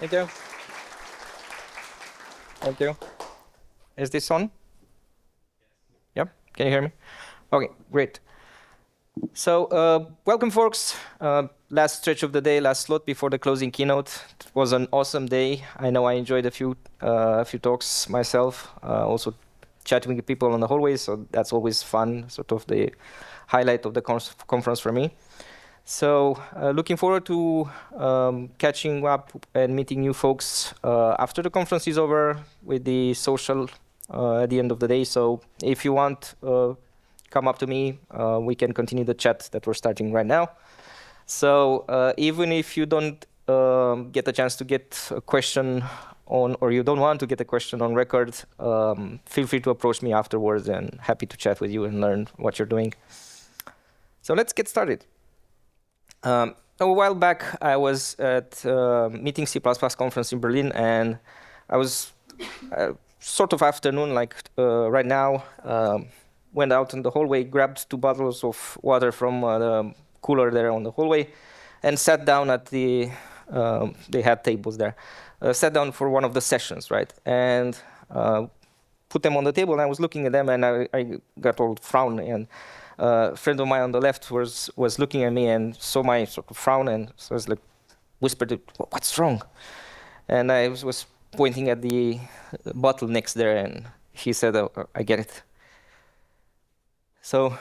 Thank you. Thank you. Is this on? Yep. Can you hear me? Okay, great. So, welcome, folks. Last stretch of the day, last slot before the closing keynote. It was an awesome day. I know I enjoyed a few talks myself. Also, chatting with people on the hallways, so that's always fun. Sort of the highlight of the conference for me. So, looking forward to catching up and meeting new folks after the conference is over with the social at the end of the day. So, if you want, come up to me. We can continue the chat that we're starting right now. So, even if you don't get a chance to get a question on, or you don't want to get a question on record, feel free to approach me afterwards, and happy to chat with you and learn what you're doing. So, let's get started. A while back, I was at Meeting C++ conference in Berlin, and I was sort of afternoon, like right now, went out in the hallway, grabbed 2 bottles of water from the cooler there on the hallway, and sat down at the, they had tables there, sat down for one of the sessions, right? And put them on the table, and I was looking at them, and I got all frowny, and a friend of mine on the left was looking at me and saw my sort of frown, and so I was like, whispered, "What's wrong?" And I was pointing at the bottle next there, and he said, "Oh, I get it." So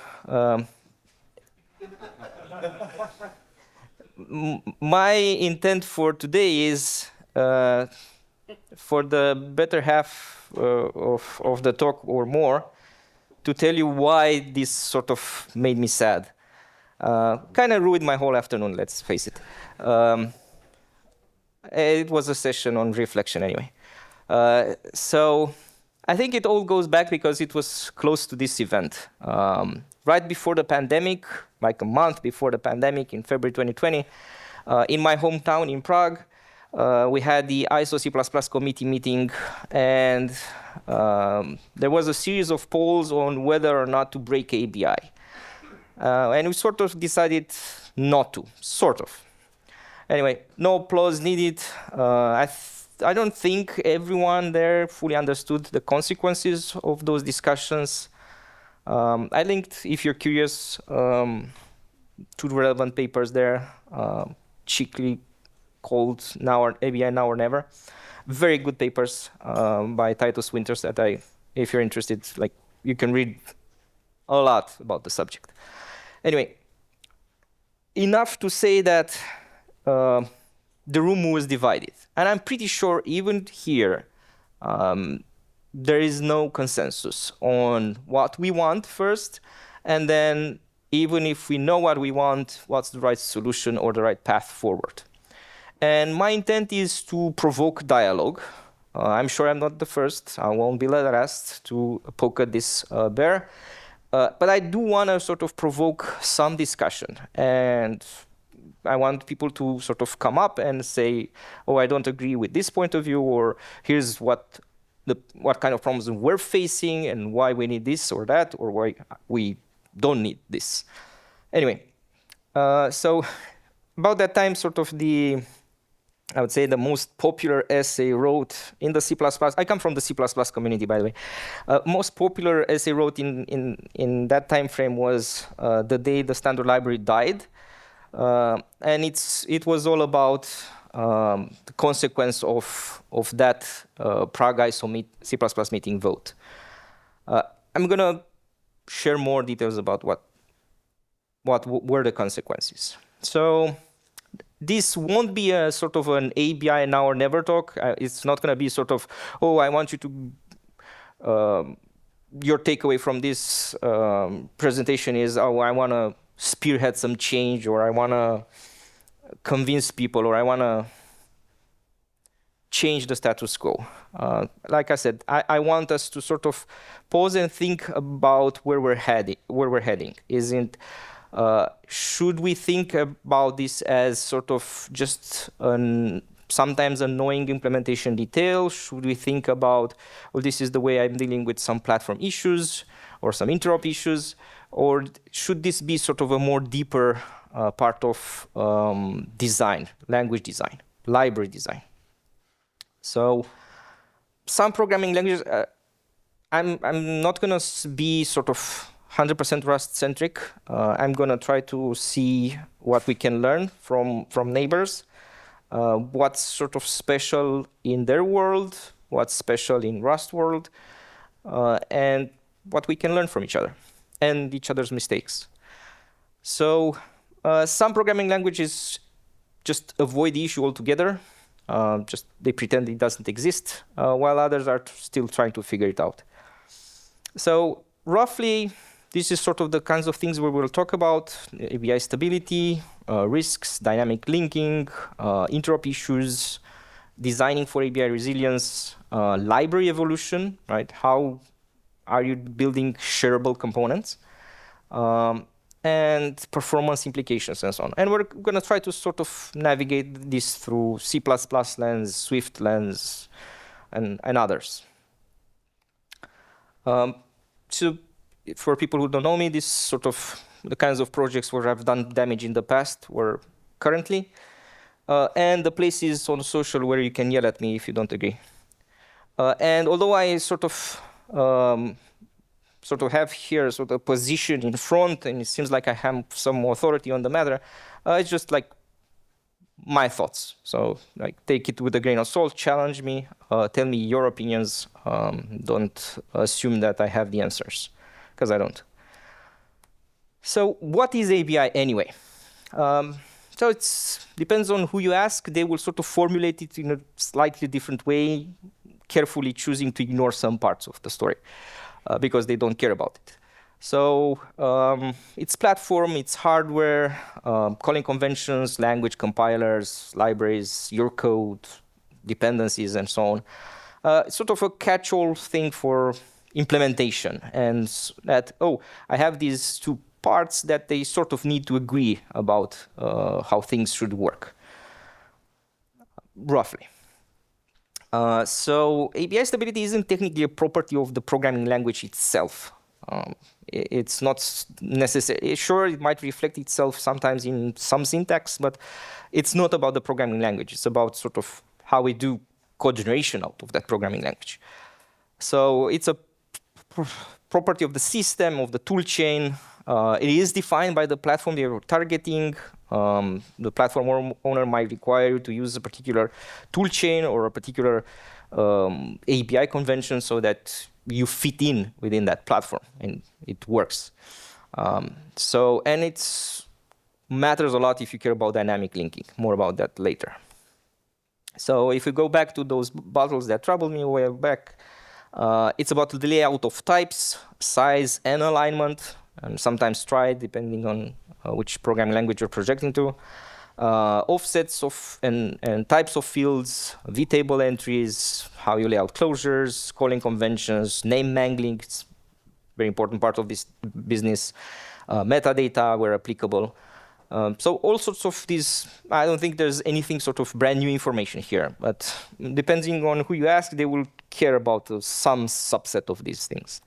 my intent for today is for the better half of the talk or more, to tell you why this sort of made me sad. Kind of ruined my whole afternoon, let's face it. It was a session on reflection anyway. So I think it all goes back because it was close to this event. Right before the pandemic, like a month before the pandemic in February 2020, in my hometown in Prague, we had the ISO C++ committee meeting, and there was a series of polls on whether or not to break ABI. And we sort of decided not to, sort of. Anyway, no applause needed. I don't think everyone there fully understood the consequences of those discussions. I linked, if you're curious, 2 relevant papers there, cheekily called ABI Now or Never. Very good papers by Titus Winters that if you're interested, like, you can read a lot about the subject. Anyway, enough to say that the room was divided. And I'm pretty sure even here, there is no consensus on what we want first, and then even if we know what we want, what's the right solution or the right path forward. And my intent is to provoke dialogue. I'm sure I'm not the first. I won't be the last to poke at this bear. But I do want to sort of provoke some discussion. And I want people to sort of come up and say, "Oh, I don't agree with this point of view," or "Here's what kind of problems we're facing and why we need this or that, or why we don't need this." Anyway, so about that time, sort of I would say the most popular essay wrote in the C++. I come from the C++ community, by the way. Most popular essay wrote in that time frame was the day the standard library died. And it was all about the consequence of that Prague ISO C++ meeting vote. I'm going to share more details about what were the consequences. So this won't be a sort of an ABI Now or Never talk. It's not going to be sort of, "Oh, I want you to, your takeaway from this presentation is, oh, I want to spearhead some change, or I want to convince people, or I want to change the status quo." Like I said, I want us to sort of pause and think about where we're heading. Should we think about this as sort of just sometimes annoying implementation detail? Should we think about, well, this is the way I'm dealing with some platform issues or some interop issues? Or should this be sort of a more deeper part of design, language design, library design? So some programming languages, I'm not going to be sort of 100% Rust-centric. I'm going to try to see what we can learn from neighbors, what's sort of special in their world, what's special in Rust world, and what we can learn from each other and each other's mistakes. So some programming languages just avoid the issue altogether. Just they pretend it doesn't exist, while others are still trying to figure it out. So roughly, this is sort of the kinds of things we will talk about: ABI stability, risks, dynamic linking, interop issues, designing for ABI resilience, library evolution, right? How are you building shareable components? And performance implications and so on. And we're going to try to sort of navigate this through C++ lens, Swift lens, and others. So for people who don't know me, this sort of the kinds of projects where I've done damage in the past were currently. And the places on social where you can yell at me if you don't agree. And although I sort of have here sort of position in front, and it seems like I have some authority on the matter, it's just like my thoughts. So like take it with a grain of salt, challenge me, tell me your opinions. Don't assume that I have the answers, because I don't. So what is ABI anyway? So it depends on who you ask. They will sort of formulate it in a slightly different way, carefully choosing to ignore some parts of the story because they don't care about it. So it's platform, it's hardware, calling conventions, language compilers, libraries, your code, dependencies, and so on. It's sort of a catch-all thing for implementation. And that, oh, I have these two parts that they sort of need to agree about how things should work, roughly. So ABI stability isn't technically a property of the programming language itself. It's not necessary. Sure, it might reflect itself sometimes in some syntax, but it's not about the programming language. It's about sort of how we do code generation out of that programming language. So it's a property of the system, of the tool chain. It is defined by the platform you're targeting. The platform owner might require you to use a particular tool chain or a particular API convention so that you fit in within that platform and it works. And it matters a lot if you care about dynamic linking. More about that later. So if we go back to those bottles that troubled me way back, it's about the layout of types, size, and alignment, and sometimes try depending on which programming language you're projecting to. Offsets of and types of fields, vtable entries, how you lay out closures, calling conventions, name mangling. It's a very important part of this business. Metadata where applicable. So all sorts of these, I don't think there's anything sort of brand new information here, but depending on who you ask, they will care about some subset of these things.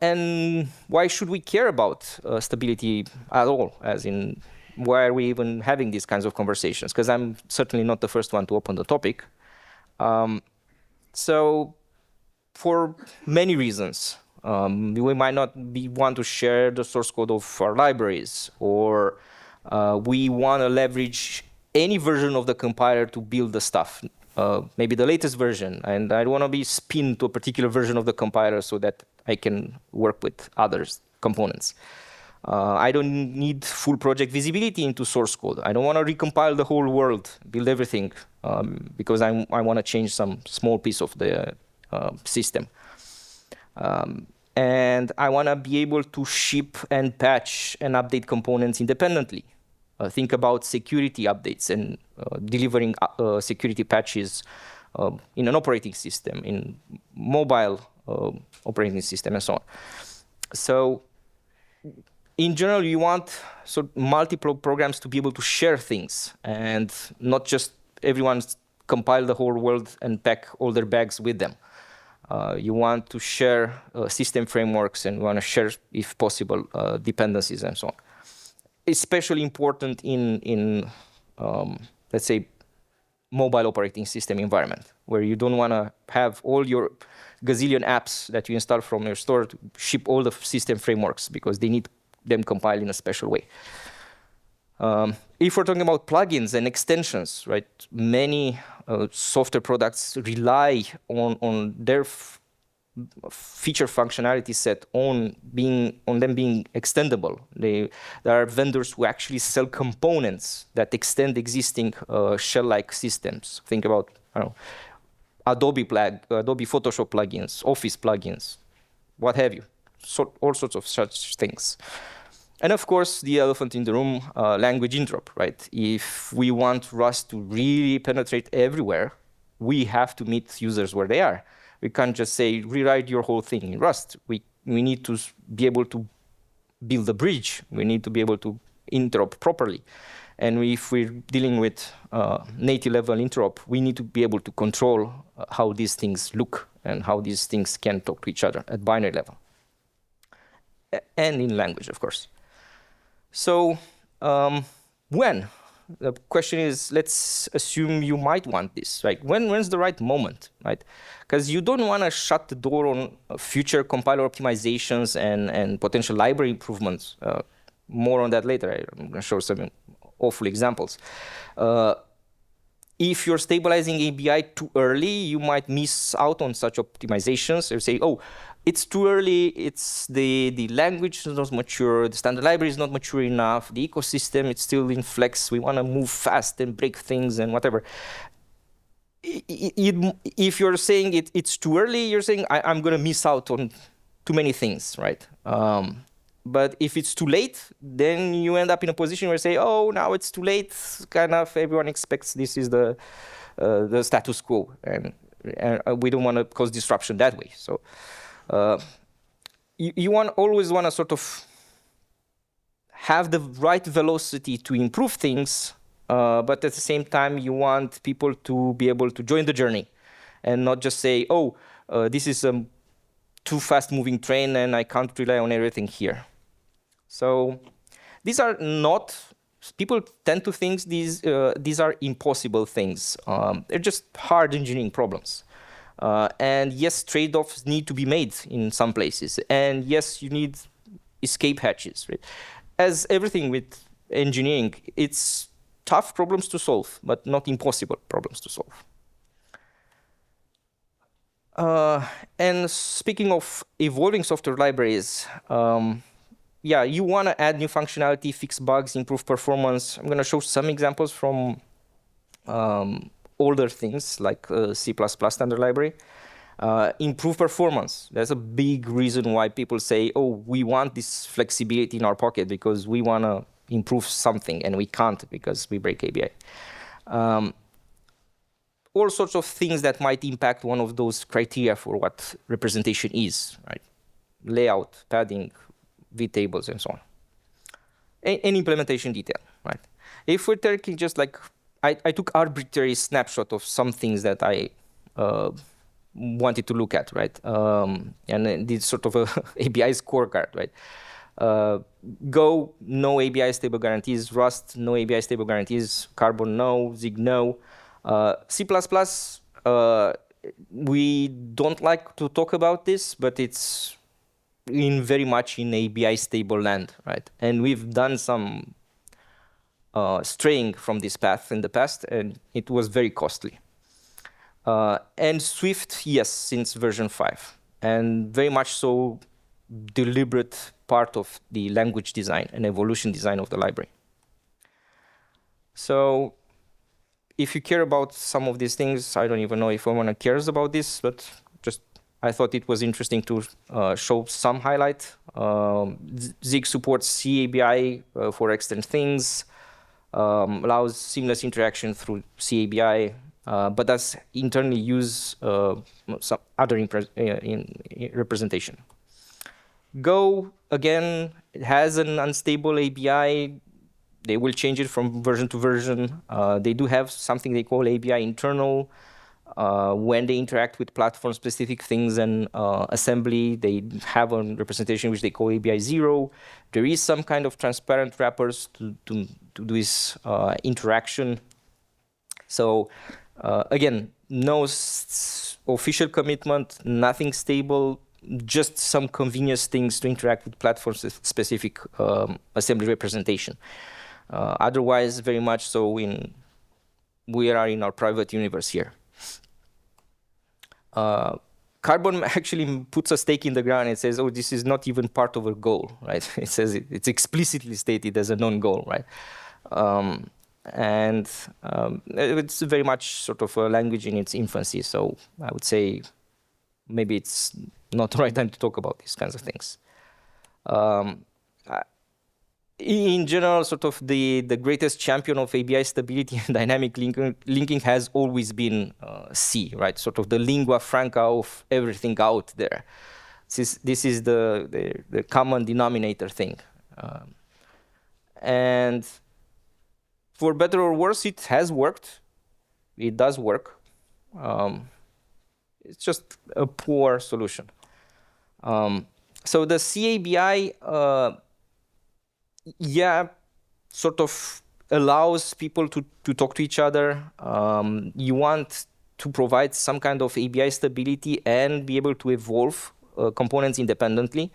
And why should we care about stability at all? As in, why are we even having these kinds of conversations? Because I'm certainly not the first one to open the topic. So for many reasons, we might not want to share the source code of our libraries, or we want to leverage any version of the compiler to build the stuff, maybe the latest version, and I want to be pinned to a particular version of the compiler so that I can work with others components. I don't need full project visibility into source code. I don't want to recompile the whole world, build everything, because I want to change some small piece of the system. And I want to be able to ship and patch and update components independently. Think about security updates and delivering security patches in an operating system, in mobile operating system, and so on. So in general, you want multiple programs to be able to share things and not just everyone compile the whole world and pack all their bags with them. You want to share system frameworks and want to share, if possible, dependencies and so on. Especially important in let's say, mobile operating system environment, where you don't want to have all your gazillion apps that you install from your store to ship all the system frameworks, because they need them compiled in a special way. If we're talking about plugins and extensions, right, many software products rely on their feature functionality set on them being extendable. There are vendors who actually sell components that extend existing shell-like systems. Think about, I don't know, Adobe Photoshop plugins, Office plugins, what have you. All sorts of such things. And of course, the elephant in the room, language interop, right? If we want Rust to really penetrate everywhere, we have to meet users where they are. We can't just say, rewrite your whole thing in Rust. We need to be able to build a bridge. We need to be able to interop properly. And if we're dealing with native level interop, we need to be able to control how these things look and how these things can talk to each other at binary level. And in language, of course. So when? The question is, let's assume you might want this, right? When's the right moment, right? Because you don't want to shut the door on future compiler optimizations and potential library improvements. More on that later. I'm going to show some awful examples. If you're stabilizing ABI too early, you might miss out on such optimizations. You say, oh, it's too early, it's the language is not mature, the standard library is not mature enough, the ecosystem, it's still in flex, we want to move fast and break things and whatever. If you're saying it's too early, you're saying, I'm going to miss out on too many things, right? But if it's too late, then you end up in a position where you say, oh, now it's too late, kind of everyone expects this is the status quo, and we don't want to cause disruption that way. So you always want to sort of have the right velocity to improve things, but at the same time, you want people to be able to join the journey and not just say, oh, this is a too fast-moving train and I can't rely on everything here. So these are not, people tend to think these are impossible things. They're just hard engineering problems. And yes, trade-offs need to be made in some places. And yes, you need escape hatches. Right? As everything with engineering, it's tough problems to solve, but not impossible problems to solve. And speaking of evolving software libraries, yeah, you want to add new functionality, fix bugs, improve performance. I'm going to show some examples from older things like C++ standard library. Improve performance. That's a big reason why people say, oh, we want this flexibility in our pocket because we want to improve something, and we can't because we break ABI. All sorts of things that might impact one of those criteria for what representation is, right? Layout, padding, vtables, and so on. And implementation detail, right? If we're taking just like, I took arbitrary snapshot of some things that I wanted to look at, right? And did sort of a ABI scorecard, right? Go, no ABI stable guarantees. Rust, no ABI stable guarantees. Carbon, no. Zig, no. C++, we don't like to talk about this, but it's very much in ABI stable land, right? And we've done some straying from this path in the past, and it was very costly. And Swift, yes, since version 5, and very much so deliberate part of the language design and evolution design of the library. So if you care about some of these things, I don't even know if anyone cares about this, but just I thought it was interesting to show some highlight. Zig supports C ABI for extend things, allows seamless interaction through C ABI, but does internally use some other representation. Go, again, it has an unstable ABI. They will change it from version to version. They do have something they call ABI internal. When they interact with platform-specific things and assembly, they have a representation which they call ABI 0. There is some kind of transparent wrappers to do this interaction. So Again, no official commitment, nothing stable, just some convenience things to interact with platform-specific assembly representation. Otherwise, very much so we are in our private universe here. Carbon actually puts a stake in the ground and says, oh, this is not even part of a goal, right? It says it's explicitly stated as a non-goal, right? It's very much sort of a language in its infancy. So I would say maybe it's not the right time to talk about these kinds of things. In general, sort of the greatest champion of ABI stability and dynamic linking has always been C, right? Sort of the lingua franca of everything out there. This is the common denominator thing. And for better or worse, it has worked. It does work. It's just a poor solution. So the CABI, yeah, sort of allows people to talk to each other. You want to provide some kind of ABI stability and be able to evolve components independently.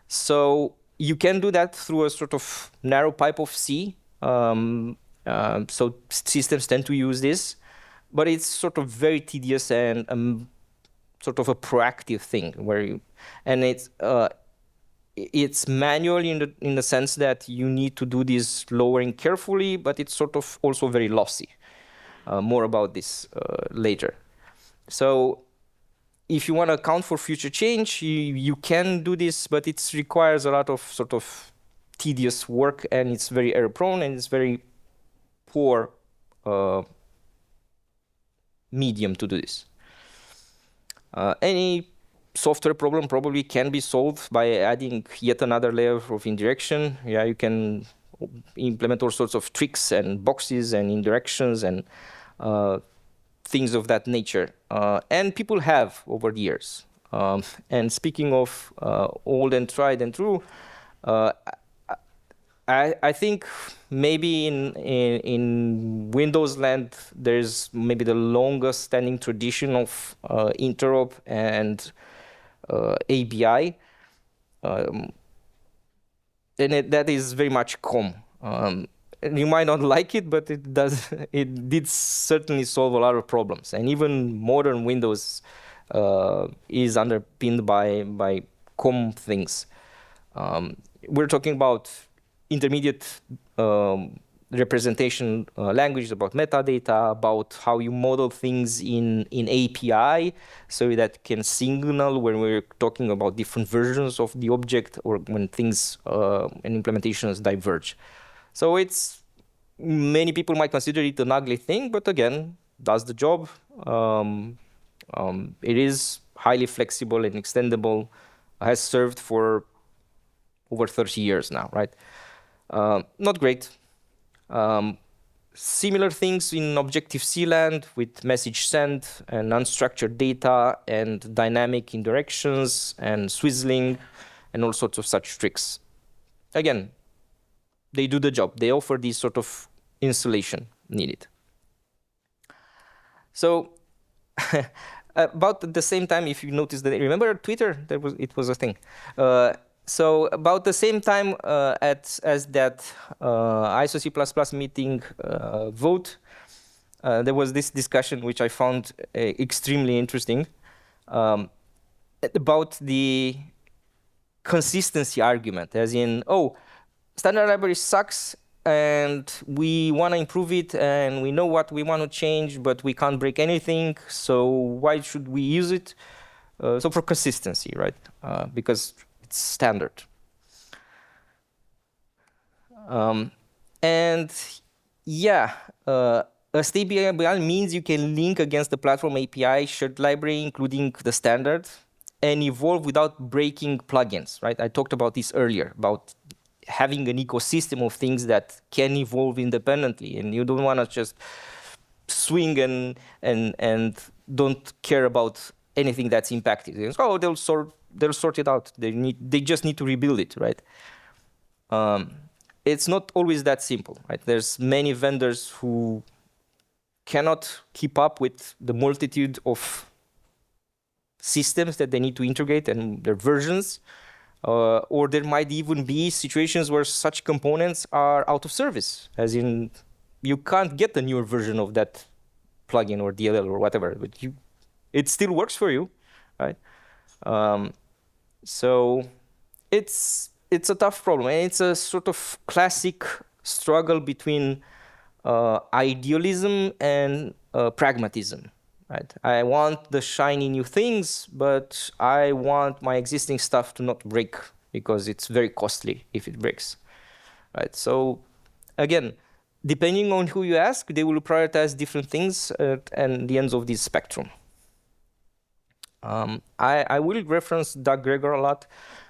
So you can do that through a sort of narrow pipe of C. So systems tend to use this, but it's sort of very tedious and sort of a proactive thing where it's manual in the sense that you need to do this lowering carefully, but it's sort of also very lossy. More about this later. So if you want to account for future change, you can do this, but it requires a lot of sort of tedious work, and it's very error prone, and it's very poor medium to do this. Any software problem probably can be solved by adding yet another layer of indirection. Yeah, you can implement all sorts of tricks and boxes and indirections and things of that nature. And people have over the years. And speaking of old and tried and true, I think maybe in Windows land, there's maybe the longest standing tradition of interop and ABI. And that is very much COM. And you might not like it, but it did certainly solve a lot of problems. And even modern Windows is underpinned by COM things. We're talking about intermediate representation languages, about metadata, about how you model things in API, so that can signal when we're talking about different versions of the object or when things and implementations diverge. So many people might consider it an ugly thing, but again, does the job. It is highly flexible and extendable, has served for over 30 years now, right? Not great. Similar things in Objective-C land with message send and unstructured data and dynamic indirections and swizzling and all sorts of such tricks. Again, they do the job. They offer this sort of installation needed. So about the same time, if you notice that, remember Twitter? It was a thing. So about the same time as that ISO C++ meeting vote, there was this discussion which I found extremely interesting about the consistency argument, as in, oh, standard library sucks and we want to improve it and we know what we want to change, but we can't break anything, so why should we use it? So for consistency, right? Because it's standard. And yeah, a stable ABI means you can link against the platform API shared library, including the standard, and evolve without breaking plugins, right? I talked about this earlier, about having an ecosystem of things that can evolve independently, and you don't want to just swing and don't care about anything that's impacted. Oh, they'll sort it out. They just need to rebuild it, right? It's not always that simple, right? There's many vendors who cannot keep up with the multitude of systems that they need to integrate and their versions. Or there might even be situations where such components are out of service, as in you can't get a newer version of that plugin or DLL or whatever, but it still works for you, right? So it's a tough problem, and it's a sort of classic struggle between idealism and pragmatism. Right? I want the shiny new things, but I want my existing stuff to not break because it's very costly if it breaks. Right? So again, depending on who you ask, they will prioritize different things at the ends of this spectrum. I will reference Doug Gregor a lot.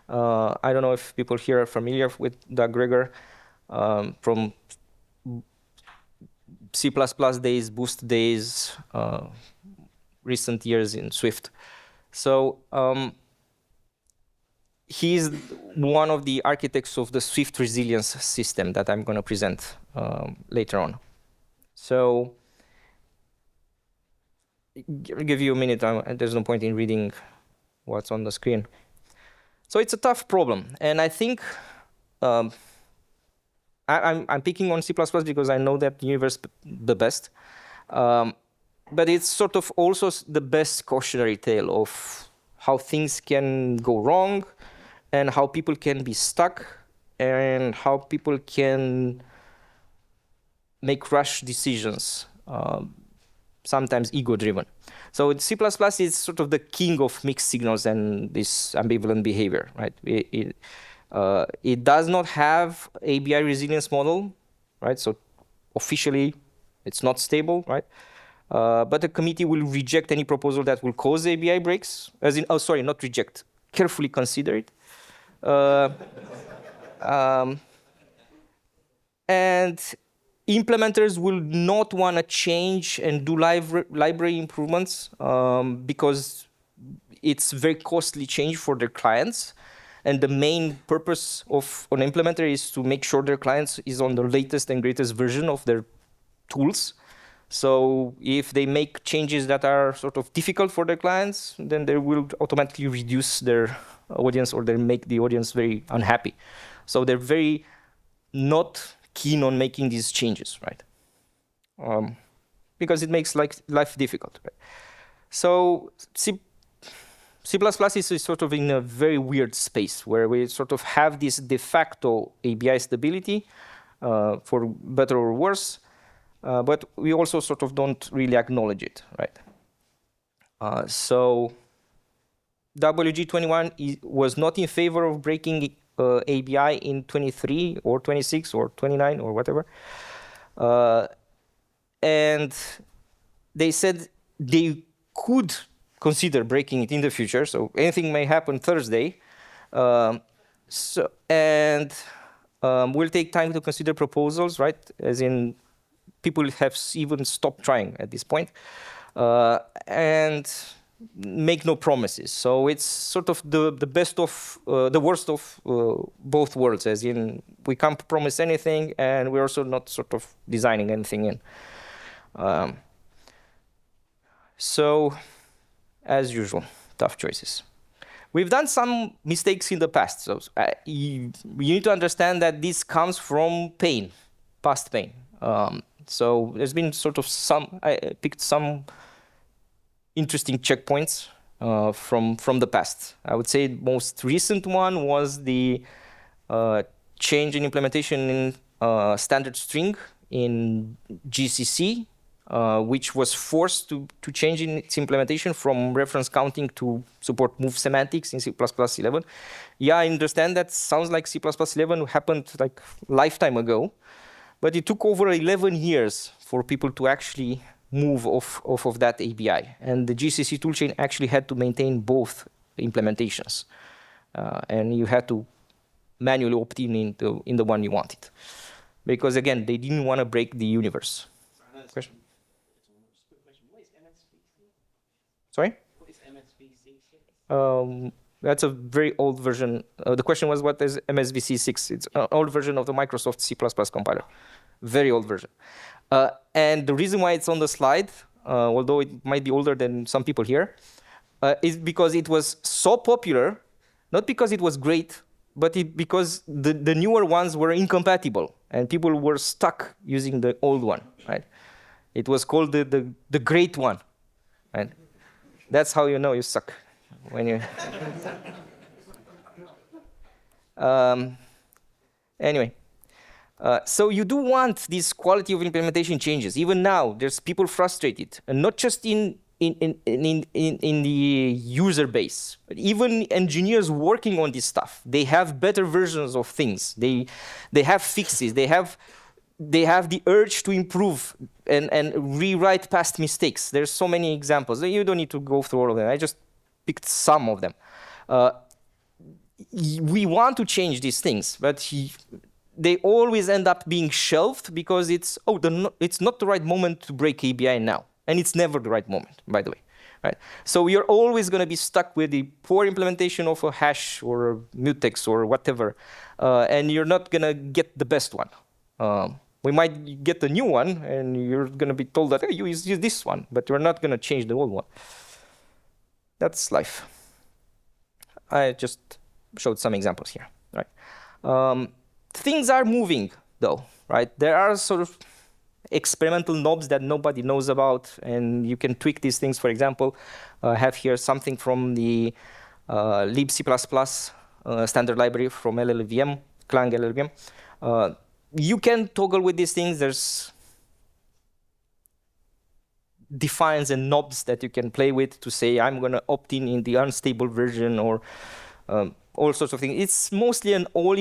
I don't know if people here are familiar with Doug Gregor from C++ days, Boost days, recent years in Swift. So he's one of the architects of the Swift resilience system that I'm going to present later on. So I'll give you a minute. There's no point in reading what's on the screen. So it's a tough problem. And I think I'm picking on C++ because I know that universe the best. But it's sort of also the best cautionary tale of how things can go wrong and how people can be stuck and how people can make rash decisions, sometimes ego-driven. So C++ is sort of the king of mixed signals and this ambivalent behavior, right? It does not have ABI resilience model, right? So officially, it's not stable, right? But the committee will reject any proposal that will cause ABI breaks, as in, oh, sorry, not reject, carefully consider it. And implementers will not want to change and do library improvements because it's very costly change for their clients. And the main purpose of an implementer is to make sure their clients is on the latest and greatest version of their tools. So if they make changes that are sort of difficult for their clients, then they will automatically reduce their audience or they make the audience very unhappy. So they're very not keen on making these changes, right? Because it makes life difficult, right? So C++ is sort of in a very weird space where we sort of have this de facto ABI stability for better or worse, but we also sort of don't really acknowledge it, right? So WG21 was not in favor of breaking ABI in 23 or 26 or 29 or whatever. And they said they could consider breaking it in the future. So anything may happen Thursday. We'll take time to consider proposals, right? As in, people have even stopped trying at this point. And make no promises. So it's sort of the best of, the worst of both worlds, as in, we can't promise anything, and we're also not sort of designing anything in. So, as usual, tough choices. We've done some mistakes in the past, so you need to understand that this comes from pain, past pain. So there's been sort of I picked some interesting checkpoints from the past. I would say the most recent one was the change in implementation in standard string in GCC, which was forced to change in its implementation from reference counting to support move semantics in C++11. Yeah, I understand that sounds like C++11 happened like a lifetime ago, but it took over 11 years for people to actually move off of that ABI. And the GCC toolchain actually had to maintain both implementations. And you had to manually opt in the one you wanted. Because again, they didn't want to break the universe. Question? Sorry? What is MSVC6? That's a very old version. The question was, what is MSVC6? It's an old version of the Microsoft C++ compiler. Very old version. And the reason why it's on the slide, although it might be older than some people here, is because it was so popular, not because it was great, but because the newer ones were incompatible and people were stuck using the old one, right? It was called the great one, right? That's how you know you suck when you. Anyway, so you do want these quality of implementation changes. Even now, there's people frustrated, and not just in the user base, but even engineers working on this stuff. They have better versions of things. They have fixes. They have the urge to improve and rewrite past mistakes. There's so many examples. You don't need to go through all of them. I just picked some of them. We want to change these things, but they always end up being shelved because it's not the right moment to break ABI now. And it's never the right moment, by the way. Right? So you're always going to be stuck with the poor implementation of a hash or a mutex or whatever, and you're not going to get the best one. We might get the new one, and you're going to be told that, hey, you use this one, but you're not going to change the old one. That's life. I just showed some examples here. Right? Things are moving, though. Right? There are sort of experimental knobs that nobody knows about, and you can tweak these things. For example, I have here something from the libc++ standard library from LLVM, Clang LLVM. You can toggle with these things. There's defines and knobs that you can play with to say, I'm going to opt in the unstable version, or all sorts of things. It's mostly an all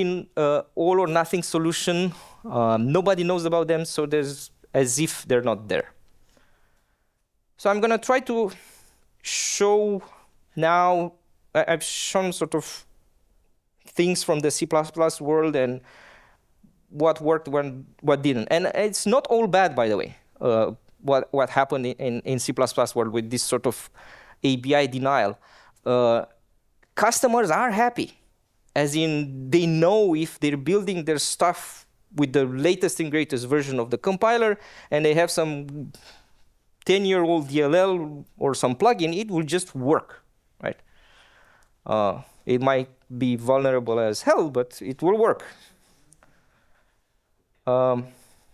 or nothing solution. Nobody knows about them, so there's as if they're not there. So I'm going to try to show now. I've shown sort of things from the C++ world and what worked, what didn't. And it's not all bad, by the way, what happened in C++ world with this sort of ABI denial. Customers are happy, as in they know if they're building their stuff with the latest and greatest version of the compiler, and they have some 10-year-old DLL or some plugin, it will just work, right? It might be vulnerable as hell, but it will work.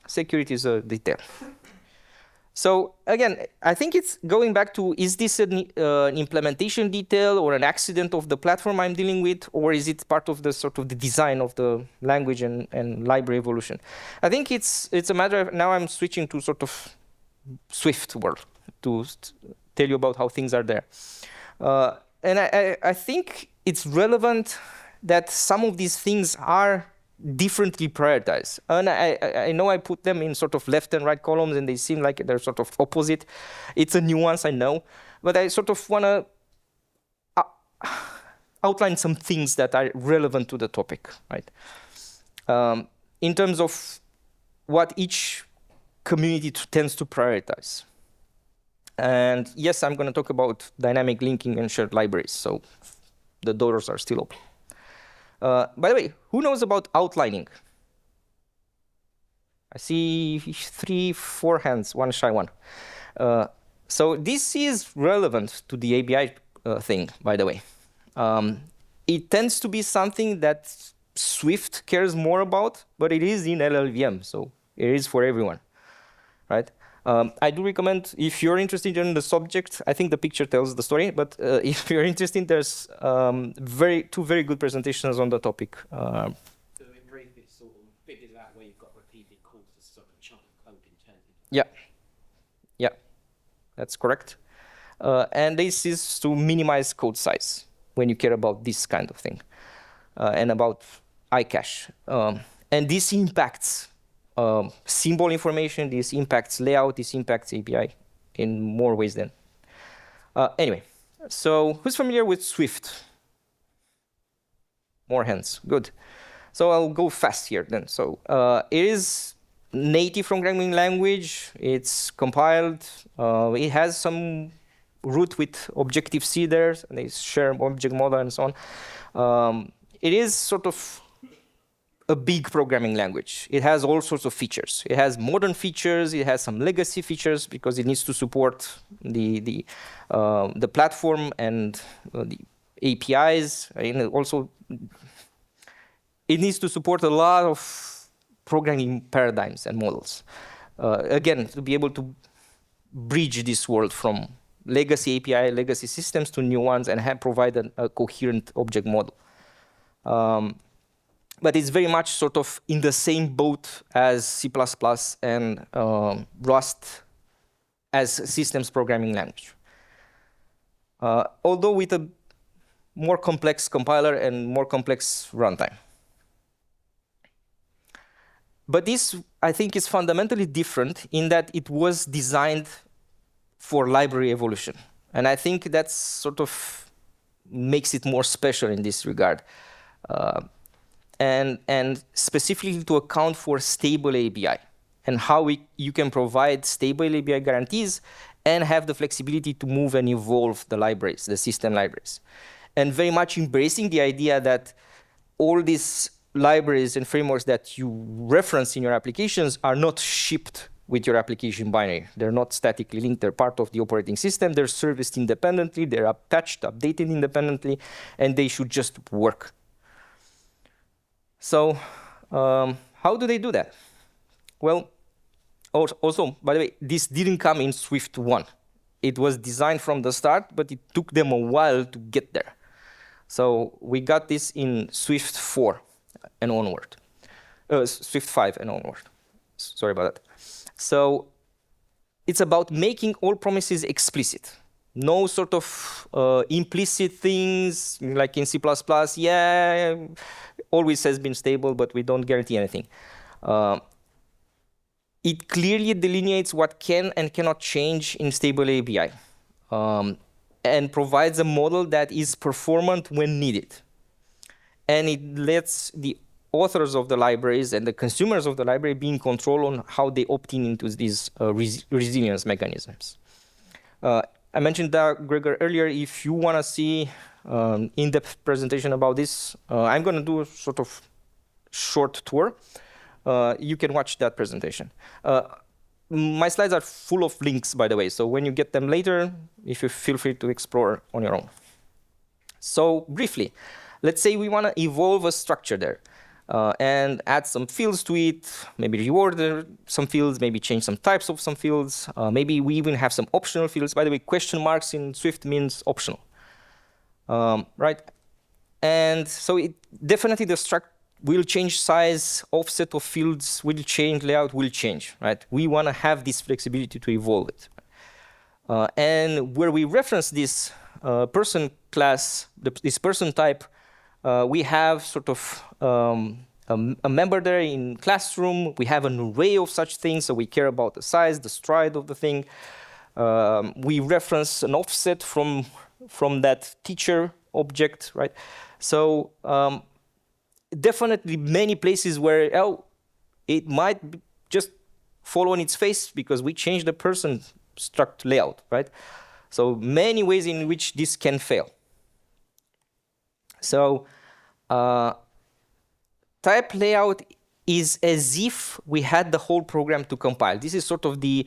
Security is a detail. So again, I think it's going back to, is this an implementation detail or an accident of the platform I'm dealing with, or is it part of the sort of the design of the language and library evolution? I think it's a matter of, now I'm switching to sort of Swift world to tell you about how things are there. And I think it's relevant that some of these things are differently prioritized. And I know I put them in sort of left and right columns, and they seem like they're sort of opposite. It's a nuance, I know. But I sort of want to outline some things that are relevant to the topic, right? In terms of what each community tends to prioritize. And yes, I'm going to talk about dynamic linking and shared libraries. So the doors are still open. By the way, who knows about outlining? I see 3, 4 hands, one shy one. So this is relevant to the ABI thing, by the way. It tends to be something that Swift cares more about, but it is in LLVM, so it is for everyone, right? I do recommend, if you're interested in the subject, I think the picture tells the story, but if you're interested, there's two very good presentations on the topic. So in brief, it's sort of figured out where you've got repeated calls to sort of chunk of code intended. Yeah, that's correct. And this is to minimize code size when you care about this kind of thing, and about iCache. And this impacts symbol information, this impacts layout, this impacts API in more ways than. Anyway, so who's familiar with Swift? More hands, good. So I'll go fast here then. So it is native programming language, it's compiled, it has some root with Objective-C there, and they share object model and so on. It is sort of a big programming language. It has all sorts of features. It has modern features. It has some legacy features because it needs to support the platform and the APIs. And also, it needs to support a lot of programming paradigms and models. Again, to be able to bridge this world from legacy API, legacy systems to new ones and provide a coherent object model. But it's very much sort of in the same boat as C++ and Rust as systems programming language. Although with a more complex compiler and more complex runtime. But this, I think, is fundamentally different in that it was designed for library evolution. And I think that's sort of makes it more special in this regard. And specifically to account for stable ABI and how you can provide stable ABI guarantees and have the flexibility to move and evolve the libraries, the system libraries. And very much embracing the idea that all these libraries and frameworks that you reference in your applications are not shipped with your application binary. They're not statically linked. They're part of the operating system. They're serviced independently. They're attached, updated independently, and they should just work. So how do they do that? Well, also, by the way, this didn't come in Swift 1. It was designed from the start, but it took them a while to get there. So we got this in Swift 4 and onward. Swift 5 and onward. Sorry about that. So it's about making all promises explicit. No sort of implicit things like in C++, yeah, always has been stable, but we don't guarantee anything. It clearly delineates what can and cannot change in stable ABI and provides a model that is performant when needed. And it lets the authors of the libraries and the consumers of the library be in control on how they opt in into these resilience mechanisms. I mentioned that, Gregor, earlier. If you want to see in-depth presentation about this, I'm going to do a sort of short tour. You can watch that presentation. My slides are full of links, by the way, so when you get them later, if you feel free to explore on your own. So briefly, let's say we want to evolve a structure there and add some fields to it, maybe reorder some fields, maybe change some types of some fields. Maybe we even have some optional fields. By the way, question marks in Swift means optional, right? And so it definitely the structure will change size, offset of fields will change, layout will change, right? We want to have this flexibility to evolve it. And where we reference this person class, this person type, we have sort of a member there in classroom. We have an array of such things, so we care about the size, the stride of the thing. We reference an offset from that teacher object, right? So definitely many places where it might just fall on its face because we changed the person struct layout, right? So many ways in which this can fail. So type layout is as if we had the whole program to compile. This is sort of the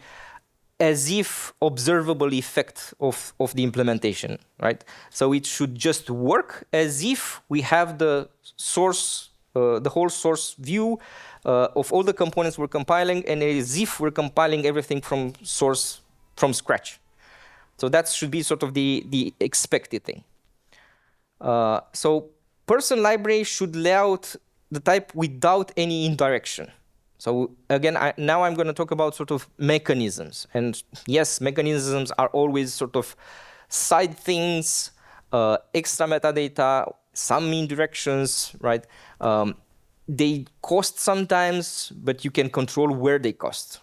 as if observable effect of the implementation, right? So it should just work as if we have the source, the whole source view of all the components we're compiling, and as if we're compiling everything from source from scratch. So that should be sort of the expected thing. So person library should lay out the type without any indirection. So again, now I'm going to talk about sort of mechanisms. And yes, mechanisms are always sort of side things, extra metadata, some indirections, right? They cost sometimes, but you can control where they cost.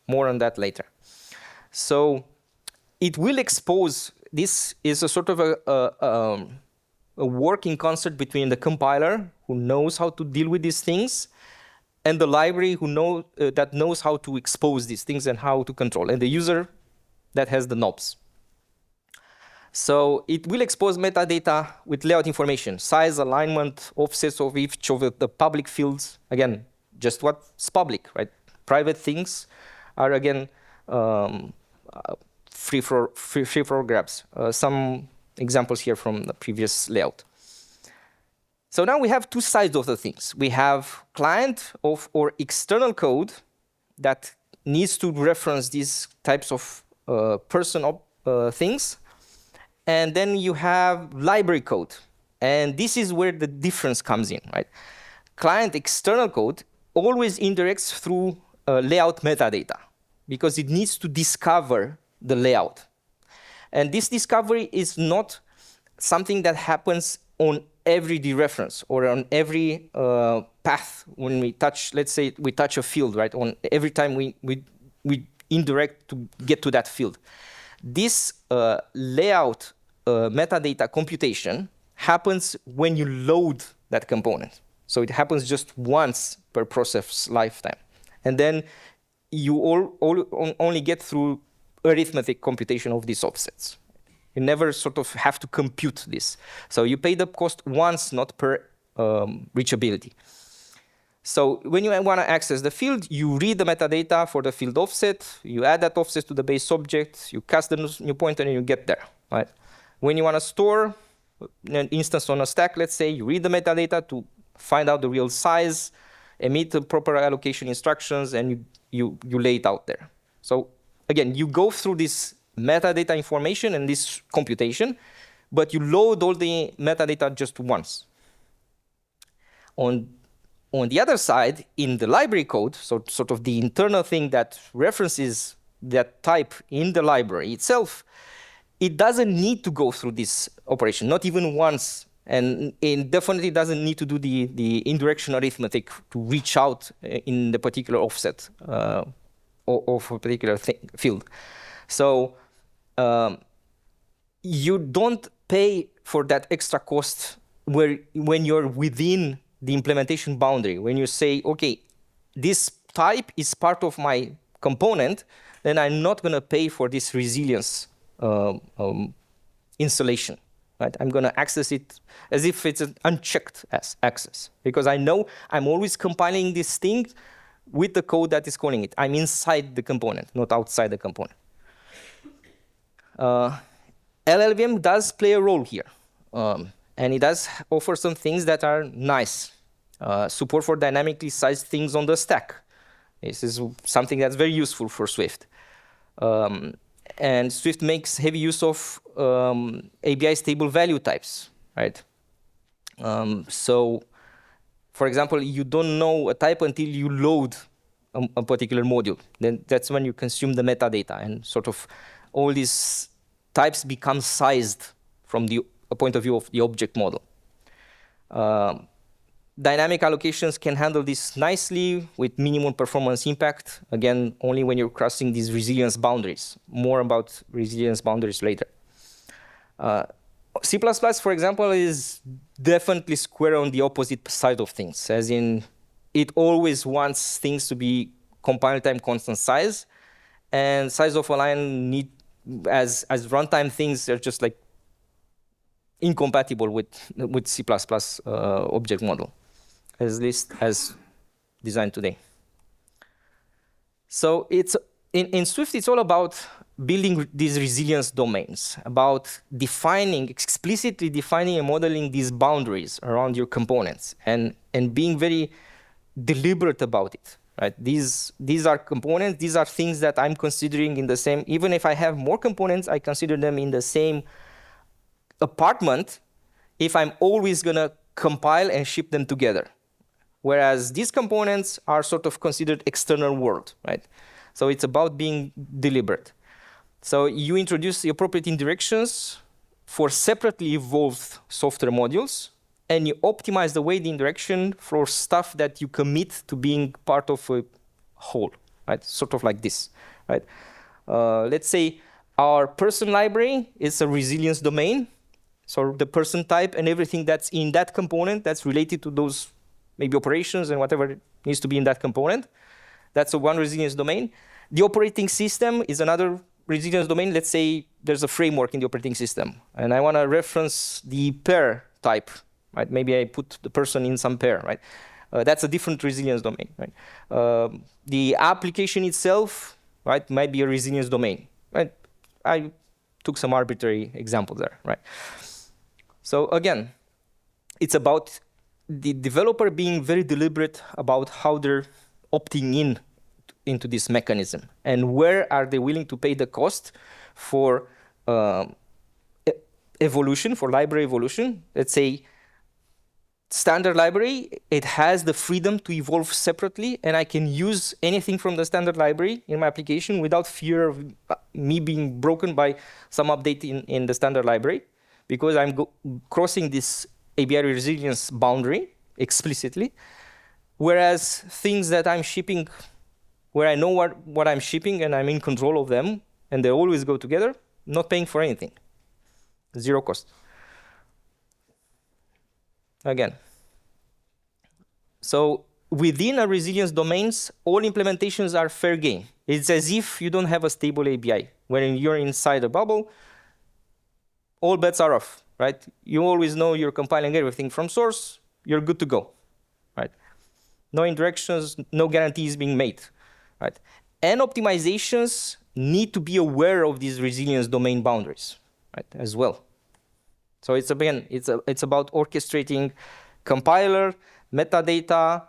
More on that later. So it will expose, this is a sort of a working concert between the compiler, who knows how to deal with these things, and the library that knows how to expose these things and how to control, and the user that has the knobs. So it will expose metadata with layout information, size, alignment, offsets of each of the public fields. Again, just what's public, right? Private things are, again, free for grabs. Some examples here from the previous layout. So now we have two sides of the things. We have client or external code that needs to reference these types of things. And then you have library code. And this is where the difference comes in, right? Client external code always interacts through layout metadata because it needs to discover the layout. And this discovery is not something that happens on every dereference or on every path when we touch, let's say we touch a field, right? On every time we indirect to get to that field. This layout metadata computation happens when you load that component. So it happens just once per process lifetime. And then you only get through arithmetic computation of these offsets. You never sort of have to compute this. So you pay the cost once, not per reachability. So when you want to access the field, you read the metadata for the field offset, you add that offset to the base object, you cast the new pointer, and you get there, right? When you want to store an instance on a stack, let's say, you read the metadata to find out the real size, emit the proper allocation instructions, and you lay it out there. So again, you go through this metadata information and this computation, but you load all the metadata just once. On the other side, in the library code, so sort of the internal thing that references that type in the library itself, it doesn't need to go through this operation, not even once. And it definitely doesn't need to do the indirection arithmetic to reach out in the particular offset of a particular field. So you don't pay for that extra cost when you're within the implementation boundary. When you say, OK, this type is part of my component, then I'm not going to pay for this resilience installation. Right? I'm going to access it as if it's an unchecked access, because I know I'm always compiling this thing with the code that is calling it. I'm inside the component, not outside the component. LLVM does play a role here, and it does offer some things that are nice. Support for dynamically sized things on the stack. This is something that's very useful for Swift. And Swift makes heavy use of ABI stable value types, right? So, for example, you don't know a type until you load a particular module. Then that's when you consume the metadata, and sort of all these types become sized from the point of view of the object model. Dynamic allocations can handle this nicely with minimum performance impact. Again, only when you're crossing these resilience boundaries. More about resilience boundaries later. C++, for example, is definitely square on the opposite side of things, as in it always wants things to be compile time constant size, and size of a line need as runtime things are just like incompatible with C++ object model, at least as designed today. So it's in Swift, it's all about building these resilience domains, about explicitly defining and modeling these boundaries around your components, and being very deliberate about it. Right? These are components. These are things that I'm considering in the same. Even if I have more components, I consider them in the same apartment if I'm always going to compile and ship them together. Whereas these components are sort of considered external world, right? So it's about being deliberate. So you introduce the appropriate indirections for separately evolved software modules, and you optimize the way the indirection for stuff that you commit to being part of a whole, right? Sort of like this, right? Let's say our person library is a resilience domain. So the person type and everything that's in that component that's related to those maybe operations and whatever needs to be in that component. That's a one resilience domain. The operating system is another resilience domain, let's say there's a framework in the operating system, and I want to reference the pair type, right? Maybe I put the person in some pair, right? That's a different resilience domain, right? The application itself, right, might be a resilience domain, right? I took some arbitrary example there, right? So again, it's about the developer being very deliberate about how they're opting in into this mechanism and where are they willing to pay the cost for evolution, for library evolution. Let's say standard library, it has the freedom to evolve separately, and I can use anything from the standard library in my application without fear of me being broken by some update in the standard library, because I'm crossing this ABI resilience boundary explicitly. Whereas things that I'm shipping, where I know what I'm shipping and I'm in control of them, and they always go together, not paying for anything, zero cost. Again. So within a resilience domains, all implementations are fair game. It's as if you don't have a stable ABI. When you're inside a bubble, all bets are off, right? You always know you're compiling everything from source, you're good to go, right? No interactions, no guarantees being made, right? And optimizations need to be aware of these resilience domain boundaries, right, as well. So it's again, it's about orchestrating compiler, metadata,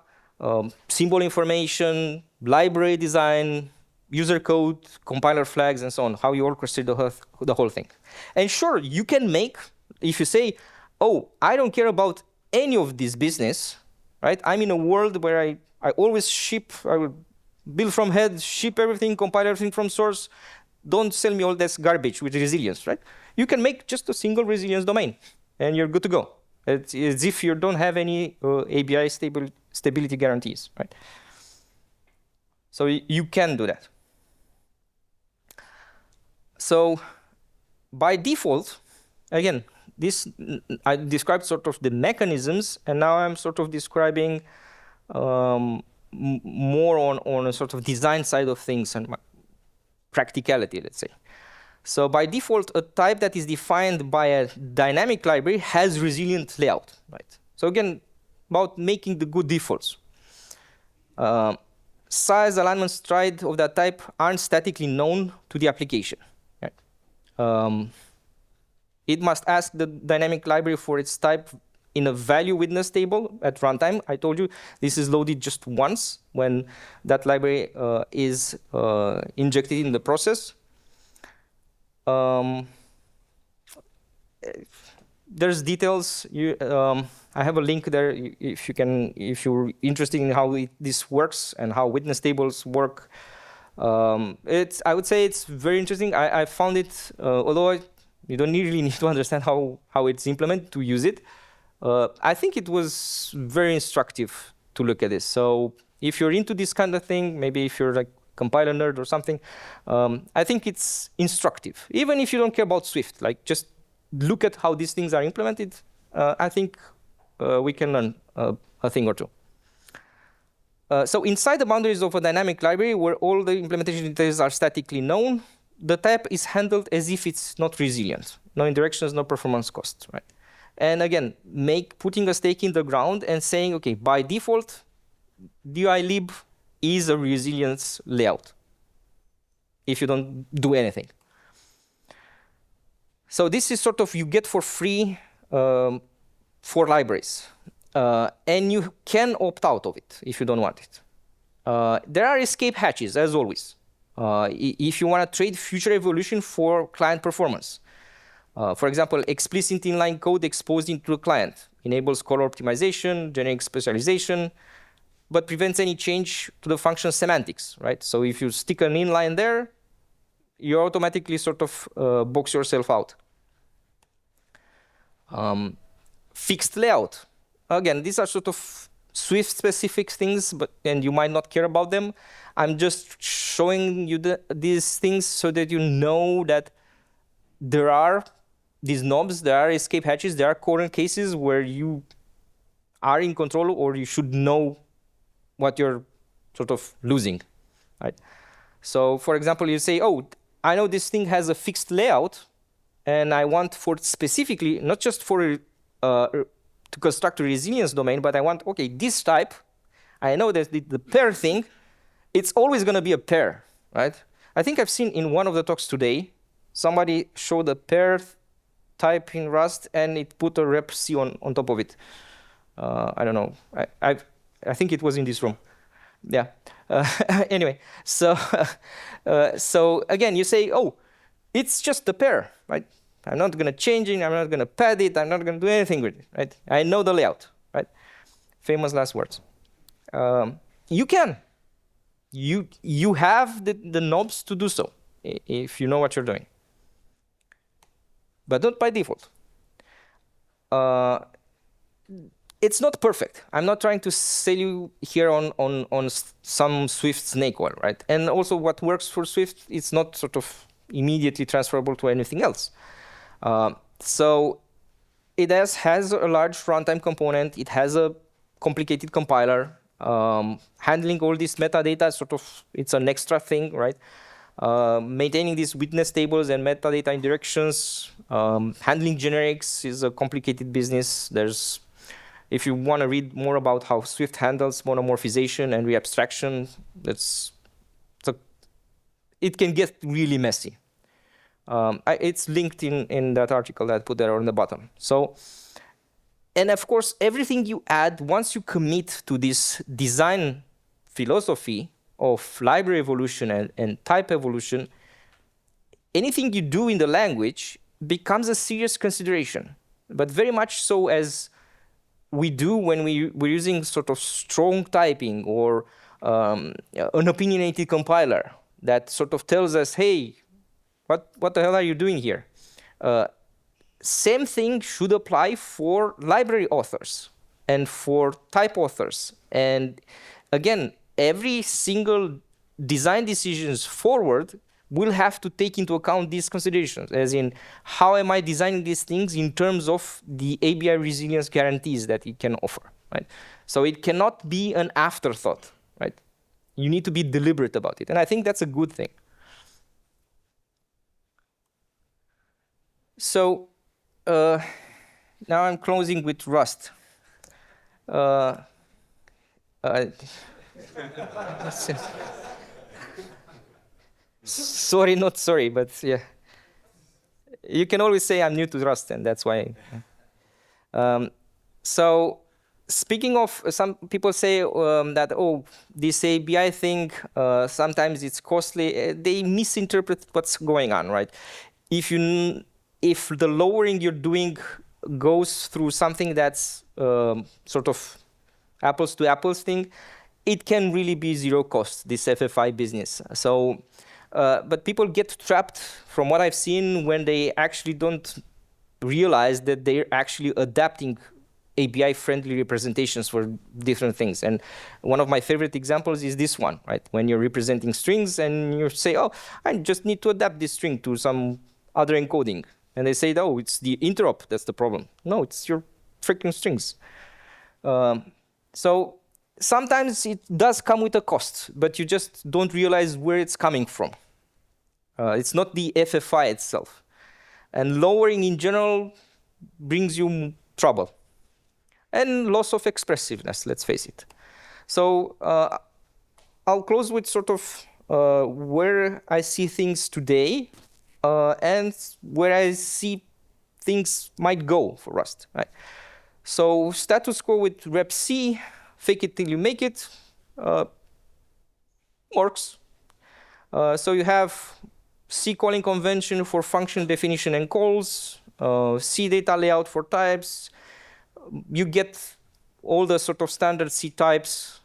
symbol information, library design, user code, compiler flags, and so on, how you orchestrate the whole thing. And sure, you can make, if you say, oh, I don't care about any of this business, right? I'm in a world where I always ship, I will build from head, ship everything, compile everything from source. Don't sell me all this garbage with resilience, right? You can make just a single resilience domain, and you're good to go. It's as if you don't have any ABI stability guarantees, right? So you can do that. So by default, again, this I described sort of the mechanisms, and now I'm sort of describing more on a sort of design side of things and practicality, let's say. So by default, a type that is defined by a dynamic library has resilient layout, right? So again, about making the good defaults. Size, alignment, stride of that type aren't statically known to the application. Right? It must ask the dynamic library for its type in a value witness table at runtime. I told you this is loaded just once when that library is injected in the process. There's details. I have a link there if you're interested in how this works and how witness tables work. I would say it's very interesting. I found it, although you don't really need to understand how it's implemented to use it. I think it was very instructive to look at this. So if you're into this kind of thing, maybe if you're like compiler nerd or something, I think it's instructive. Even if you don't care about Swift, like just look at how these things are implemented. I think we can learn a thing or two. So inside the boundaries of a dynamic library where all the implementation details are statically known, the type is handled as if it's not resilient. No indirections, no performance costs, right? And again, putting a stake in the ground and saying, okay, by default, DILib is a resilience layout if you don't do anything. So this is sort of you get for free for libraries. And you can opt out of it if you don't want it. There are escape hatches, as always. If you want to trade future evolution for client performance. For example, explicit inline code exposed into a client enables color optimization, generic specialization, but prevents any change to the function semantics, right? So if you stick an inline there, you automatically sort of box yourself out. Fixed layout. Again, these are sort of Swift-specific things, and you might not care about them. I'm just showing you these things so that you know that there are these knobs, there are escape hatches, there are corner cases where you are in control or you should know what you're sort of losing, right? So, for example, you say, oh, I know this thing has a fixed layout, and I want for specifically, not just for to construct a resilience domain, but I want, okay, this type, I know that the pair thing, it's always going to be a pair, right? I think I've seen in one of the talks today, somebody showed a pair type in Rust, and it put a rep C on top of it. I don't know. I think it was in this room. Yeah. Anyway, so so again, you say, oh, it's just a pair, right? I'm not going to change it. I'm not going to pad it. I'm not going to do anything with it, right? I know the layout, right? Famous last words. You can. You have the knobs to do so if you know what you're doing, but not by default. It's not perfect. I'm not trying to sell you here on some Swift snake oil, right? And also what works for Swift, it's not sort of immediately transferable to anything else. So it has a large runtime component. It has a complicated compiler. Handling all this metadata, sort of, it's an extra thing, right? Maintaining these witness tables and metadata indirections. Handling generics is a complicated business. If you want to read more about how Swift handles monomorphization and reabstraction, it can get really messy. It's linked in that article that I put there on the bottom. So, and of course, everything you add, once you commit to this design philosophy of library evolution and type evolution, anything you do in the language becomes a serious consideration, but very much so as we do when we're using sort of strong typing or an opinionated compiler that sort of tells us, hey, what the hell are you doing here? Same thing should apply for library authors and for type authors. And again, every single design decisions forward will have to take into account these considerations, as in, how am I designing these things in terms of the ABI resilience guarantees that it can offer, right? So it cannot be an afterthought, right? You need to be deliberate about it, and I think that's a good thing. So now I'm closing with Rust. Sorry, not sorry, but yeah. You can always say I'm new to Rust, and that's why. So speaking of, some people say that, oh, this ABI thing, sometimes it's costly. They misinterpret what's going on, right? If the lowering you're doing goes through something that's sort of apples to apples thing, it can really be zero cost, this FFI business. So, but people get trapped, from what I've seen, when they actually don't realize that they're actually adapting ABI-friendly representations for different things. And one of my favorite examples is this one, right? When you're representing strings and you say, oh, I just need to adapt this string to some other encoding. And they say, oh, it's the interop that's the problem. No, it's your freaking strings. So sometimes it does come with a cost, but you just don't realize where it's coming from. It's not the FFI itself. And lowering in general brings you trouble. And loss of expressiveness, let's face it. So I'll close with sort of where I see things today and where I see things might go for Rust. Right? So status quo with rep C, fake it till you make it, works. So you have C calling convention for function definition and calls, C data layout for types. You get all the sort of standard C types,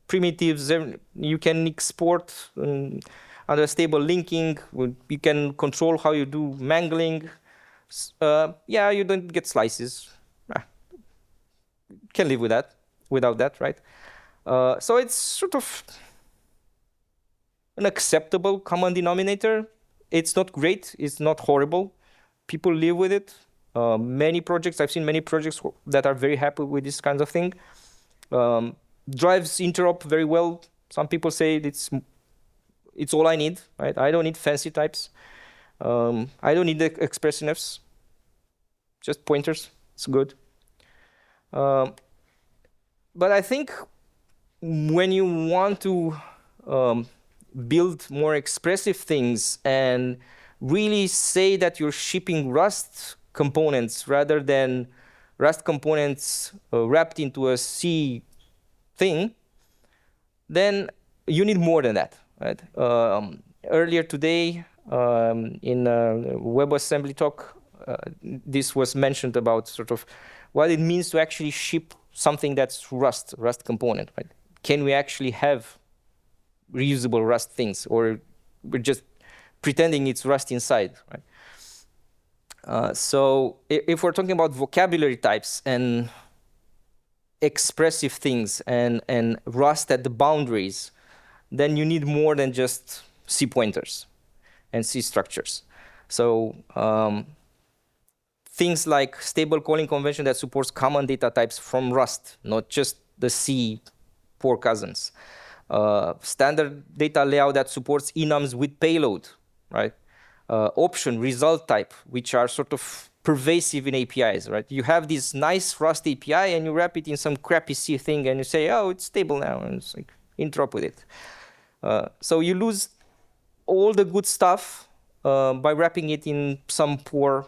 primitives. You can export under stable linking. You can control how you do mangling. Yeah, you don't get slices. Can live with that, without that, right? So it's sort of an acceptable common denominator. It's not great. It's not horrible. People live with it. Many projects, I've seen many projects that are very happy with this kind of thing. Drives interop very well. Some people say It's all I need, right? I don't need fancy types. I don't need the expressiveness. Just pointers. It's good. But I think when you want to build more expressive things and really say that you're shipping Rust components rather than Rust components wrapped into a C thing, then you need more than that, right? Earlier today, in a WebAssembly talk, this was mentioned about sort of what it means to actually ship something that's Rust component, right? Can we actually have reusable Rust things, or we're just pretending it's Rust inside, right? So if we're talking about vocabulary types and expressive things and Rust at the boundaries, then you need more than just C pointers and C structures. So things like stable calling convention that supports common data types from Rust, not just the C poor cousins. Standard data layout that supports enums with payload, right? Option, result type, which are sort of pervasive in APIs, right? You have this nice Rust API and you wrap it in some crappy C thing and you say, oh, it's stable now, and it's like, interop with it. So you lose all the good stuff by wrapping it in some poor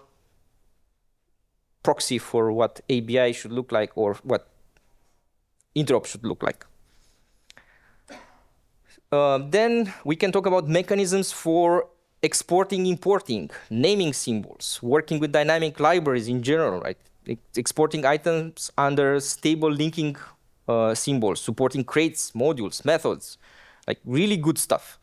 proxy for what ABI should look like or what interop should look like. Then we can talk about mechanisms for exporting, importing, naming symbols, working with dynamic libraries in general, right? Exporting items under stable linking symbols, supporting crates, modules, methods, like really good stuff.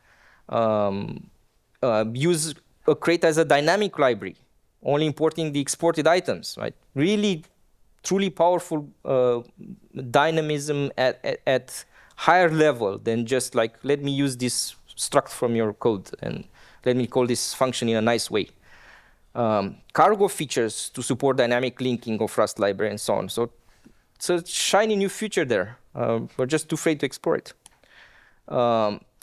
Use a crate as a dynamic library, only importing the exported items, right? Really, truly powerful dynamism at higher level than just like, let me use this struct from your code and let me call this function in a nice way. Cargo features to support dynamic linking of Rust library and so on. So it's a shiny new feature there. We're just too afraid to export it.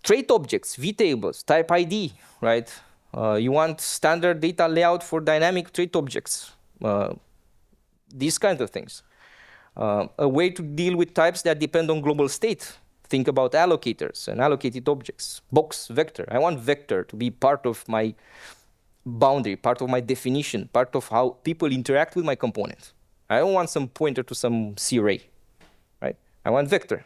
Trait objects, vtables, type ID, right? You want standard data layout for dynamic trait objects. These kinds of things. A way to deal with types that depend on global state. Think about allocators and allocated objects. Box, vector. I want vector to be part of my boundary, part of my definition, part of how people interact with my component. I don't want some pointer to some C array, right? I want vector.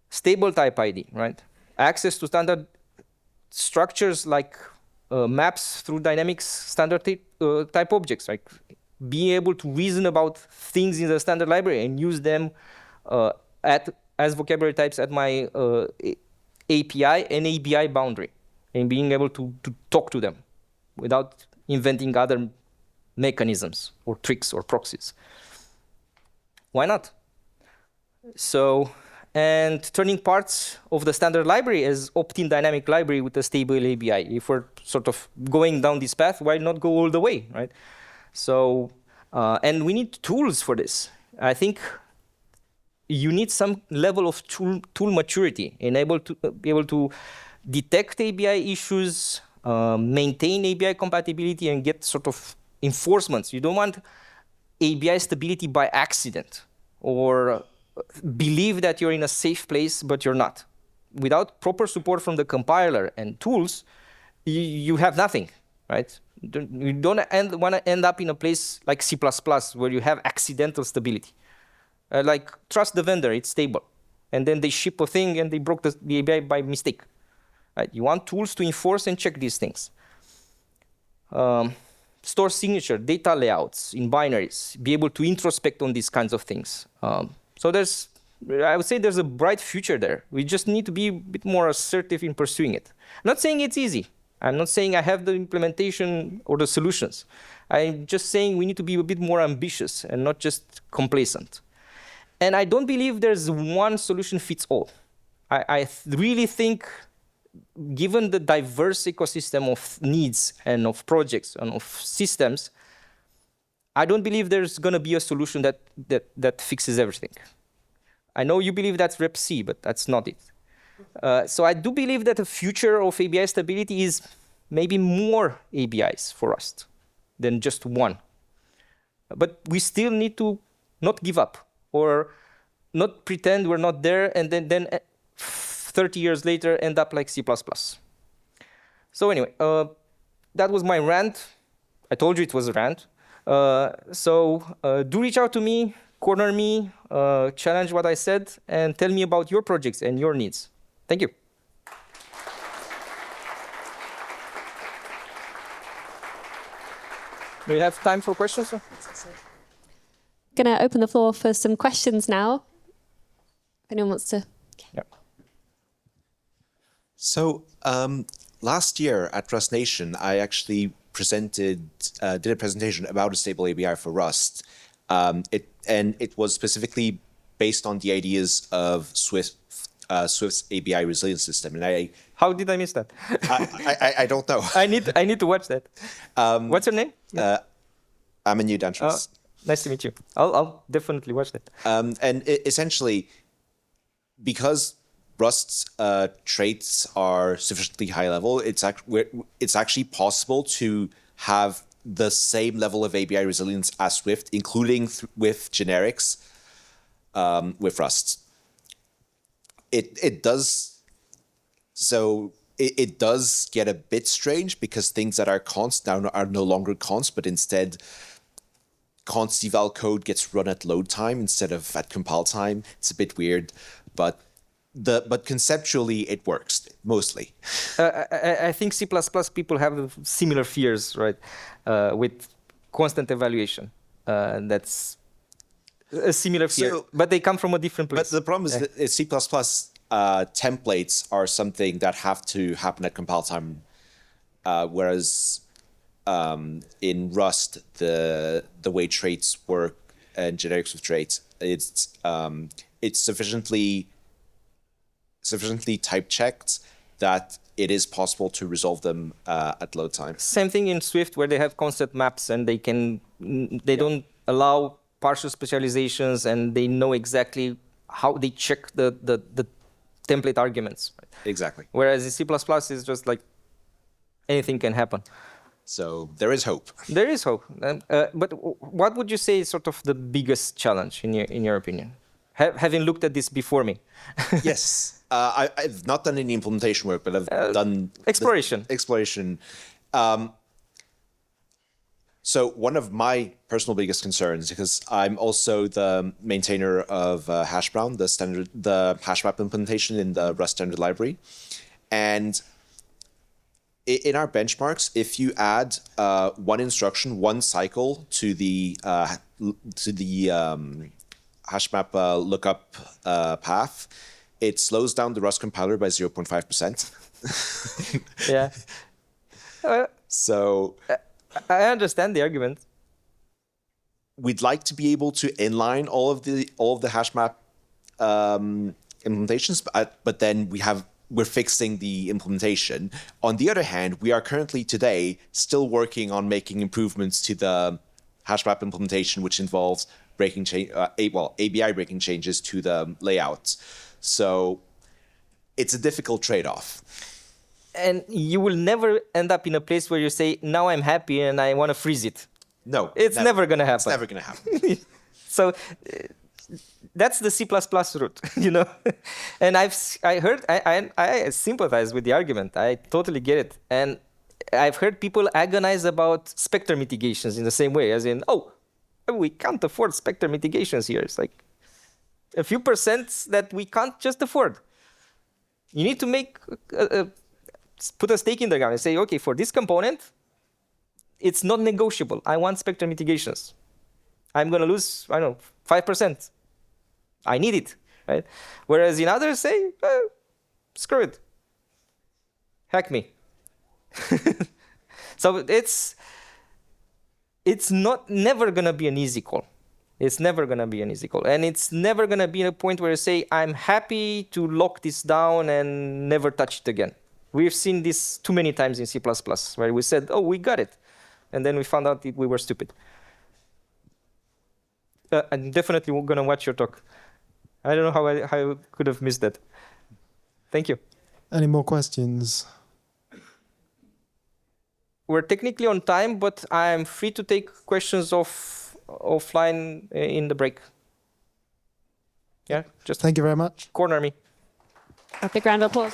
Stable type ID, right? Access to standard structures like maps through dynamics standard type objects, right? Being able to reason about things in the standard library and use them as vocabulary types at my API and ABI boundary, and being able to talk to them without inventing other mechanisms or tricks or proxies. Why not? So, and turning parts of the standard library as opt-in dynamic library with a stable ABI. If we're sort of going down this path, why not go all the way, right? So, and we need tools for this. I think you need some level of tool maturity and be able to detect ABI issues, maintain ABI compatibility, and get sort of enforcements. You don't want ABI stability by accident or believe that you're in a safe place, but you're not. Without proper support from the compiler and tools, you have nothing, right? You don't want to end up in a place like C++ where you have accidental stability. Like, trust the vendor, it's stable. And then they ship a thing and they broke the ABI by mistake. Right? You want tools to enforce and check these things. Store signature, data layouts in binaries, be able to introspect on these kinds of things. So I would say there's a bright future there. We just need to be a bit more assertive in pursuing it. I'm not saying it's easy. I'm not saying I have the implementation or the solutions. I'm just saying we need to be a bit more ambitious and not just complacent. And I don't believe there's one solution fits all. I really think, given the diverse ecosystem of needs and of projects and of systems, I don't believe there's going to be a solution that fixes everything. I know you believe that's rep C, but that's not it. So I do believe that the future of ABI stability is maybe more ABIs for Rust than just one. But we still need to not give up or not pretend we're not there and then 30 years later end up like C++. So anyway, that was my rant. I told you it was a rant. Do reach out to me, corner me, challenge what I said, and tell me about your projects and your needs. Thank you. Do you have time for questions? Going to open the floor for some questions now. If anyone wants to. Yeah. So last year at Rust Nation, I actually did a presentation about a stable ABI for Rust. It was specifically based on the ideas of Swift's ABI resilience system. And How did I miss that? I don't know. I need to watch that. What's your name? I'm a new entrance. Nice to meet you. I'll definitely watch that. Essentially, because Rust's traits are sufficiently high level, it's actually possible to have the same level of ABI resilience as Swift, including with generics with Rust. It does get a bit strange because things that are const now are no longer const, but instead const eval code gets run at load time instead of at compile time. It's a bit weird, but conceptually it works mostly. I think C++ people have similar fears, right, with constant evaluation. That's a similar fear, but they come from a different place. But the problem is that C++ templates are something that have to happen at compile time, whereas in Rust, the way traits work and generics with traits, it's sufficiently type checked that it is possible to resolve them at load time. Same thing in Swift, where they have constant maps and they don't allow partial specializations, and they know exactly how they check the template arguments. Exactly. Whereas in C++ is just like anything can happen. So there is hope. There is hope. But what would you say is sort of the biggest challenge in your opinion? Having looked at this before me. Yes. I've not done any implementation work, but I've done exploration. Exploration. So one of my personal biggest concerns, because I'm also the maintainer of Hashbrown, the hashmap implementation in the Rust standard library, and in our benchmarks, if you add one instruction, one cycle to the hashmap lookup path, it slows down the Rust compiler by 0.5%. Yeah. So I understand the argument. We'd like to be able to inline all of the hashmap implementations, but then we're fixing the implementation. On the other hand, we are currently today still working on making improvements to the hashmap implementation, which involves ABI breaking changes to the layout. So it's a difficult trade-off. And you will never end up in a place where you say, now I'm happy and I want to freeze it. No. It's never going to happen. It's never going to happen. So that's the C++ route, you know. And I sympathize with the argument. I totally get it. And I've heard people agonize about specter mitigations in the same way, as in, we can't afford specter mitigations here. It's like a few percent that we can't just afford. You need to put a stake in the ground and say, okay, for this component, it's not negotiable. I want specter mitigations. I'm going to lose, 5%. I need it, right? Whereas in others say, screw it. Hack me. So it's never going to be an easy call. It's never going to be an easy call. And it's never going to be a point where you say, I'm happy to lock this down and never touch it again. We've seen this too many times in C++, where we said, we got it. And then we found out that we were stupid. I'm definitely going to watch your talk. I don't know how I could have missed that. Thank you. Any more questions? We're technically on time, but I'm free to take questions offline in the break. Yeah, just Thank you very much. corner me. A big round of applause.